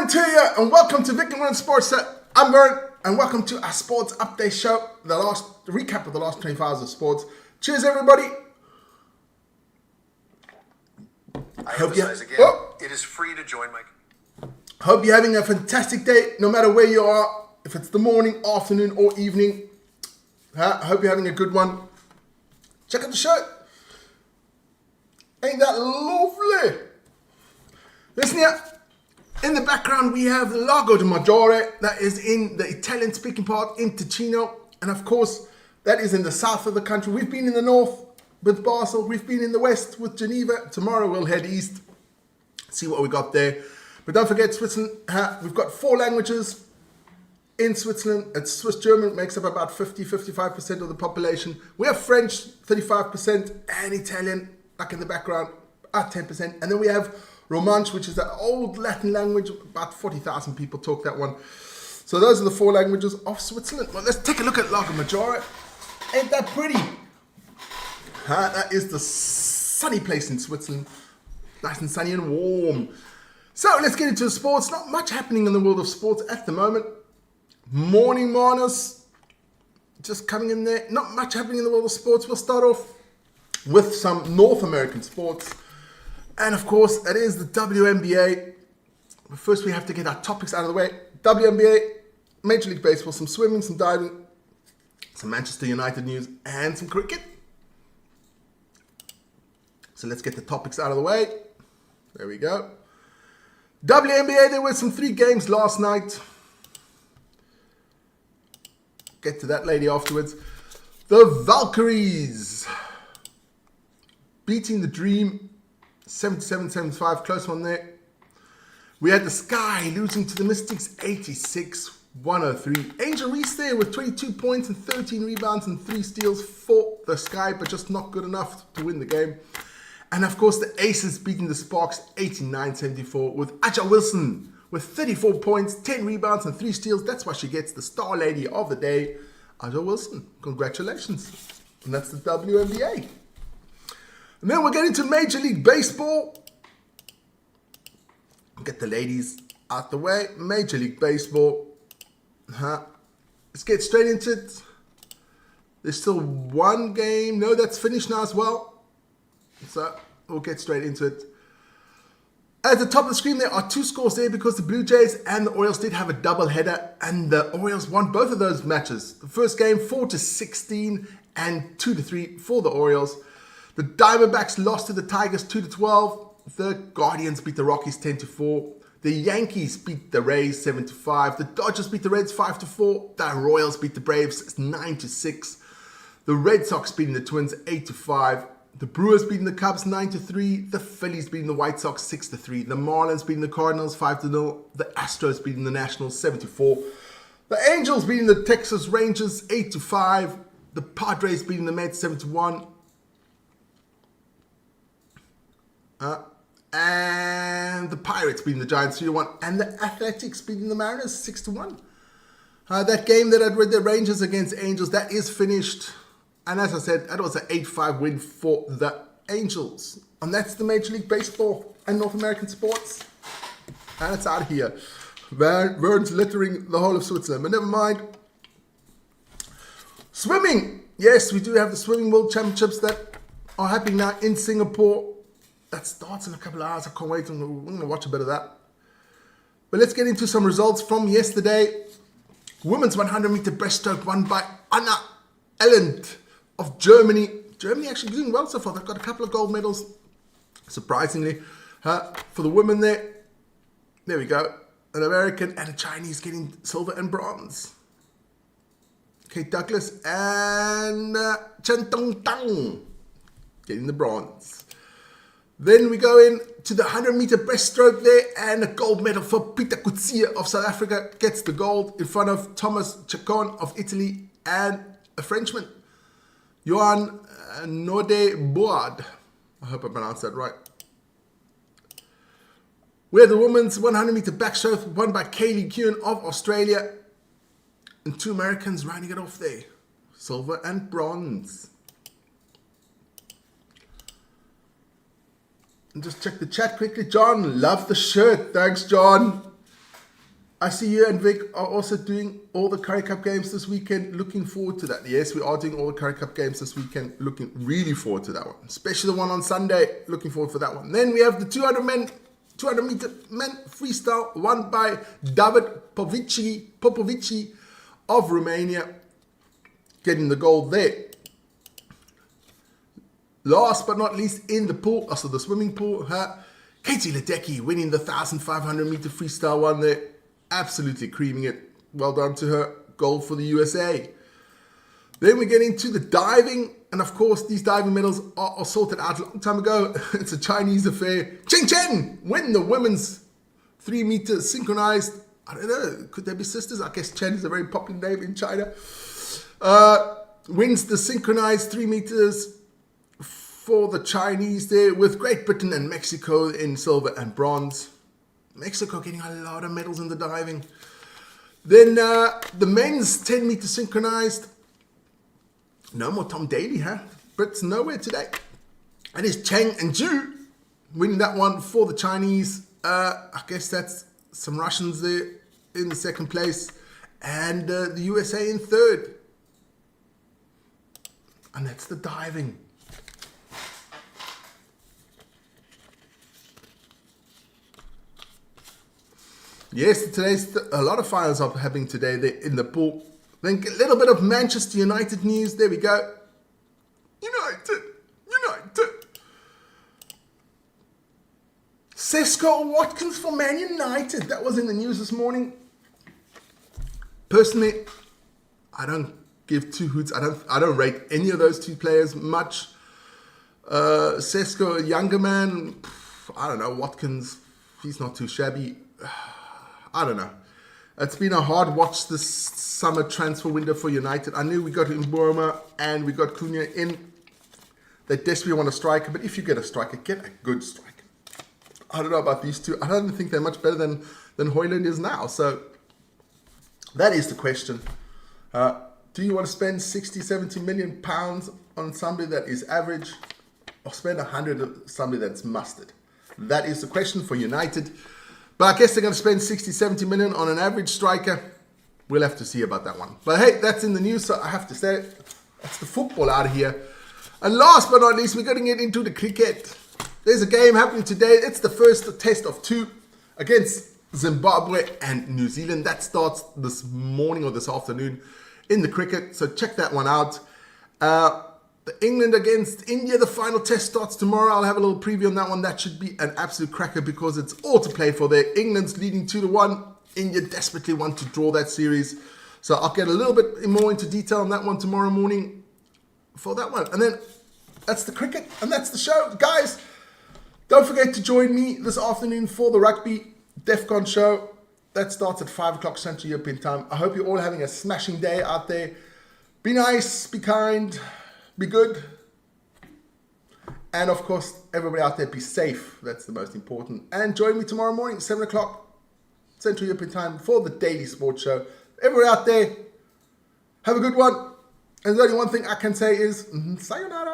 morning to you and welcome to Vic and Run Sports. I'm Vern and welcome to our sports update show, the recap of the last 24 hours of sports. Cheers, everybody. I emphasize again, it is free to join my... Hope you're having a fantastic day, no matter where you are, if it's the morning, afternoon, or evening. I hope you're having a good one. Check out the show. Ain't that lovely? Listen here. In the background, we have Lago di Maggiore. That is in the Italian-speaking part, in Ticino. And of course, that is in the south of the country. We've been in the north with Basel. We've been in the west with Geneva. Tomorrow, we'll head east, see what we got there. But don't forget, Switzerland, we've got 4 languages in Switzerland. It's Swiss German, makes up about 50-55% of the population. We have French, 35%, and Italian, like in the background, at 10%. And then we have Romansh, which is an old Latin language. About 40,000 people talk that one. So those are the 4 languages of Switzerland. Well, let's take a look at Lago Maggiore. Ain't that pretty? That is the sunny place in Switzerland. Nice and sunny and warm. So let's get into sports. Not much happening in the world of sports at the moment. Morning Marnus just coming in there. Not much happening in the world of sports. We'll start off with some North American sports. And of course, that is the WNBA. But first, we have to get our topics out of the way. WNBA, Major League Baseball, some swimming, some diving, some Manchester United news, and some cricket. So let's get the topics out of the way. There we go. WNBA, there were some 3 games last night. Get to that lady afterwards. The Valkyries beating the Dream 77-75, close one there. We had the Sky losing to the Mystics 86-103. Angel Reese there with 22 points and 13 rebounds and 3 steals for the Sky, but just not good enough to win the game. And of course, the Aces beating the Sparks 89-74 with Aja Wilson with 34 points, 10 rebounds, and 3 steals. That's why she gets the Star Lady of the Day, Aja Wilson. Congratulations. And that's the WNBA. And then we're getting to Major League Baseball. Get the ladies out the way. Major League Baseball. Let's get straight into it. There's still 1 game. No, that's finished now as well. So we'll get straight into it. At the top of the screen, there are 2 scores there because the Blue Jays and the Orioles did have a double header, and the Orioles won both of those matches. The first game 4-16 and 2-3 for the Orioles. The Diamondbacks lost to the Tigers 2-12. The Guardians beat the Rockies 10-4. The Yankees beat the Rays 7-5. The Dodgers beat the Reds 5-4. The Royals beat the Braves 9-6. The Red Sox beating the Twins 8-5. The Brewers beating the Cubs 9-3. The Phillies beating the White Sox 6-3. The Marlins beating the Cardinals 5-0. The Astros beating the Nationals 7-4. The Angels beating the Texas Rangers 8-5. The Padres beating the Mets 7-1. And the Pirates beating the Giants 3-1. And the Athletics beating the Mariners 6-1. That game that I'd read, the Rangers against Angels, that is finished. And as I said, that was an 8-5 win for the Angels. And that's the Major League Baseball and North American sports. And it's out of here. Vern's littering the whole of Switzerland. But never mind. Swimming. Yes, we do have the Swimming World Championships that are happening now in Singapore. That starts in a couple of hours. I can't wait. I'm going to watch a bit of that. But let's get into some results from yesterday. Women's 100-meter breaststroke won by Anna Elend of Germany. Germany actually doing well so far. They've got a couple of gold medals, surprisingly. For the women there we go. An American and a Chinese getting silver and bronze. Kate Douglas and Chen Tong getting the bronze. Then we go in to the 100-meter breaststroke there, and a gold medal for Peter Coetzee of South Africa gets the gold in front of Thomas Chacon of Italy and a Frenchman, Johan Node-Boad. I hope I pronounced that right. We had the women's 100-meter backstroke won by Kaylee Kuhn of Australia, and 2 Americans rounding it off there, silver and bronze. And just check the chat quickly. John, love the shirt. Thanks, John. I see you and Vic are also doing all the Currie Cup games this weekend. Looking forward to that. Yes, we are doing all the Currie Cup games this weekend. Looking really forward to that one. Especially the one on Sunday. Looking forward for that one. Then we have the 200 meter men freestyle won by David Popovici of Romania. Getting the gold there. Last but not least in the pool, also the swimming pool, Katie Ledecky winning the 1,500 meter freestyle one there. Absolutely creaming it. Well done to her. Gold for the USA. Then we get into the diving. And of course, these diving medals are sorted out a long time ago. It's a Chinese affair. Cheng Chen win the women's 3 meter synchronized. I don't know. Could they be sisters? I guess Chen is a very popular name in China. Wins the synchronized 3 meters for the Chinese there, with Great Britain and Mexico in silver and bronze. Mexico getting a lot of medals in the diving. Then the men's 10 meter synchronized. No more Tom Daley, huh? Brits nowhere today. And it's Cheng and Zhu winning that one for the Chinese. I guess that's some Russians there in the second place. And the USA in third. And that's the diving. Yes, today's a lot of finals are happening today there in the pool. Then a little bit of Manchester United news. There we go. United. Sesko Watkins for Man United. That was in the news this morning. Personally, I don't give two hoots. I don't rate any of those two players much. Sesko, a younger man. I don't know. Watkins, he's not too shabby. I don't know. It's been a hard watch this summer transfer window for United. I knew we got Mboma and we got Cunha in. They desperately want a striker, but if you get a striker, get a good striker. I don't know about these two. I don't think they're much better than Højlund is now. So that is the question. Do you want to spend 60, 70 million pounds on somebody that is average, or spend 100 on somebody that's mustard? That is the question for United. But I guess they're going to spend 60, 70 million on an average striker. We'll have to see about that one. But hey, that's in the news, so I have to say it. That's the football out of here. And last but not least, we're going to get into the cricket. There's a game happening today. It's the first test of 2 against Zimbabwe and New Zealand. That starts this morning or this afternoon in the cricket. So check that one out. The England against India, the final test starts tomorrow. I'll have a little preview on that one. That should be an absolute cracker because it's all to play for there. England's leading 2-1. India desperately want to draw that series. So I'll get a little bit more into detail on that one tomorrow morning for that one. And then that's the cricket and that's the show. Guys, don't forget to join me this afternoon for the Rugby DEFCON show. That starts at 5 o'clock Central European time. I hope you're all having a smashing day out there. Be nice, be kind. Be good. And of course, everybody out there, be safe. That's the most important. And join me tomorrow morning, 7 o'clock Central European time for the Daily Sports Show. Everybody out there, have a good one. And there's only one thing I can say is, sayonara.